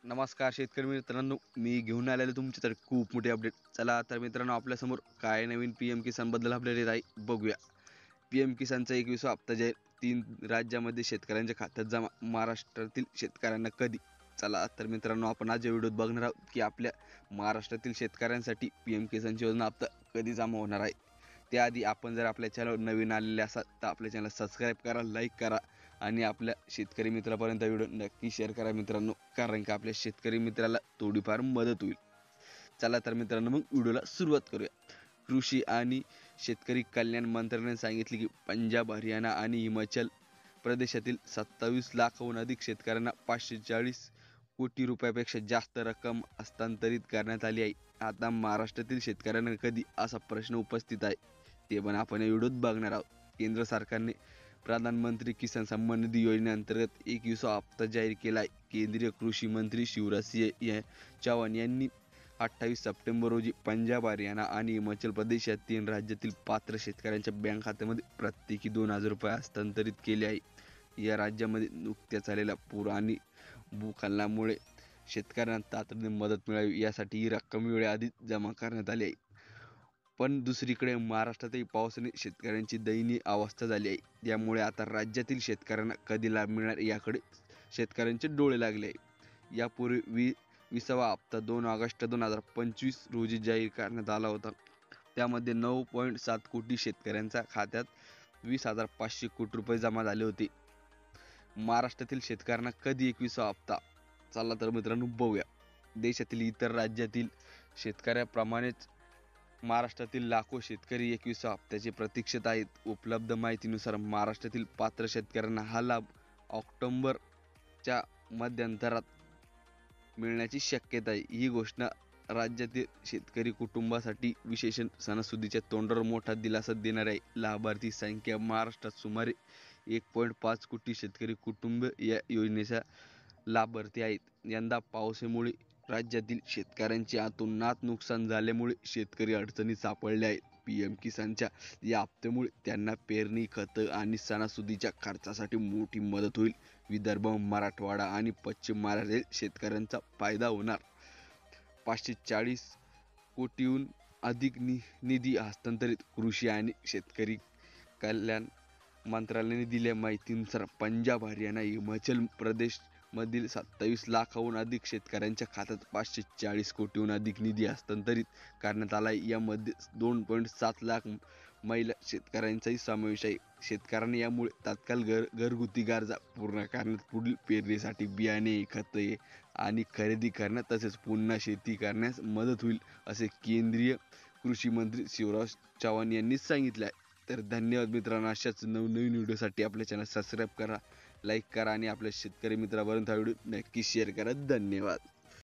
नमस्कार शेतकरी मित्रांनो, मी घेऊन आलेलो तुमच्यासाठी खूप मोठी अपडेट. चला तर मित्रांनो, आपल्यासमोर काय नवीन PM किसानबद्दल अपडेट येत आहे बघूया. PM किसानचा 21वा हप्ता जाहीर, 3 राज्यामध्ये शेतकऱ्यांच्या खात्यात जमा. महाराष्ट्रातील शेतकऱ्यांना कधी? चला तर मित्रांनो, आपण आज या व्हिडिओत बघणार आहोत की आपल्या महाराष्ट्रातील शेतकऱ्यांसाठी PM किसानची योजना हप्ता कधी जमा होणार आहे. त्याआधी आपण जर आपल्या चॅनलवर नवीन आलेले असाल तर आपल्या चॅनल सबस्क्राईब करा, लाईक करा आणि आपल्या शेतकरी मित्रापर्यंत व्हिडिओ नक्की शेअर करा मित्रांनो, कारण की आपल्या शेतकरी मित्राला थोडीफार मदत होईल. चला तर मित्रांनो, मग व्हिडिओला सुरुवात करूया. कृषी आणि शेतकरी कल्याण मंत्रालयाने सांगितले की पंजाब, हरियाणा आणि हिमाचल प्रदेशातील 27 लाखाहून अधिक शेतकऱ्यांना 540 कोटी रुपयापेक्षा जास्त रक्कम हस्तांतरित करण्यात आली आहे. आता महाराष्ट्रातील शेतकऱ्यांना कधी, असा प्रश्न उपस्थित आहे, ते पण आपण या व्हिडिओत बघणार आहोत. केंद्र सरकारने प्रधानमंत्री किसान सन्मान निधी योजनेअंतर्गत 21वा हप्ता जाहीर केला आहे. केंद्रीय कृषी मंत्री शिवराज सिंह चौहान यांनी 28 सप्टेंबर रोजी पंजाब, हरियाणा आणि हिमाचल प्रदेश या 3 राज्यातील पात्र शेतकऱ्यांच्या बँक खात्यामध्ये प्रत्येकी 2,000 रुपये हस्तांतरित केले आहे. या राज्यामध्ये नुकत्याच आलेल्या पूर आणि भूस्खलनामुळे शेतकऱ्यांना तातडीने मदत मिळावी यासाठी ही रक्कम वेळेआधीच जमा करण्यात आली आहे. पण दुसरीकडे महाराष्ट्रातही पावसाने शेतकऱ्यांची दयनीय अवस्था झाली आहे. यामुळे आता राज्यातील शेतकऱ्यांना कधी लाभ मिळणार याकडे शेतकऱ्यांचे डोळे लागले आहे. यापूर्वी 20वा हप्ता 2 ऑगस्ट 2025 रोजी जाहीर करण्यात आला होता. त्यामध्ये 9.7 कोटी शेतकऱ्यांच्या खात्यात 20,500 कोटी रुपये जमा झाले होते. महाराष्ट्रातील शेतकऱ्यांना कधी 21वा हप्ता? चला तर मित्रांनो बघूया. देशातील इतर राज्यातील शेतकऱ्याप्रमाणेच महाराष्ट्रातील लाखो शेतकरी 21व्या हप्त्याची प्रतीक्षेत आहेत. उपलब्ध माहितीनुसार महाराष्ट्रातील पात्र शेतकऱ्यांना हा लाभ ऑक्टोबरच्या मध्यंतरात मिळण्याची शक्यता आहे. ही घोषणा राज्यातील शेतकरी कुटुंबासाठी विशेष सणासुदीच्या तोंडावर मोठा दिलासा देणार आहे. लाभार्थी संख्या महाराष्ट्रात सुमारे 1.5 कोटी शेतकरी कुटुंब या योजनेच्या लाभार्थी आहेत. यंदा पावसामुळे राज्यातील शेतकऱ्यांचे अतोनात नुकसान झाल्यामुळे शेतकरी अडचणीत सापडले आहेत. PM किसानच्या या हप्त्यामुळे त्यांना पेरणी, खतं आणि सणासुदीच्या खर्चासाठी मोठी मदत होईल. विदर्भ, मराठवाडा आणि पश्चिम महाराष्ट्रातील शेतकऱ्यांचा फायदा होणार. 540 कोटीहून अधिक निधी हस्तांतरित. कृषी आणि शेतकरी कल्याण मंत्रालयाने दिलेल्या माहितीनुसार पंजाब, हरियाणा, हिमाचल प्रदेश मधील 27 लाखाहून अधिक शेतकऱ्यांच्या खात्यात 540 कोटीहून अधिक निधी हस्तांतरित करण्यात आला आहे. यामध्ये 2.7 लाख महिला शेतकऱ्यांचाही समावेश आहे. शेतकऱ्यांना यामुळे तात्काळ घरगुती गरजा पूर्ण करण्यात, पुढील पेरणीसाठी बियाणे, खते आणि खरेदी करण्यात तसेच पुन्हा शेती करण्यास मदत होईल, असे केंद्रीय कृषी मंत्री शिवराज चौहान यांनी सांगितले आहे. तर धन्यवाद मित्रांनो. अशाच नवनवीन व्हिडिओसाठी आपल्या चॅनल सबस्क्राईब करा, लाईक करा आणि आपल्या शेतकरी मित्रापर्यंत हा व्हिडिओ नक्की शेअर करा. धन्यवाद.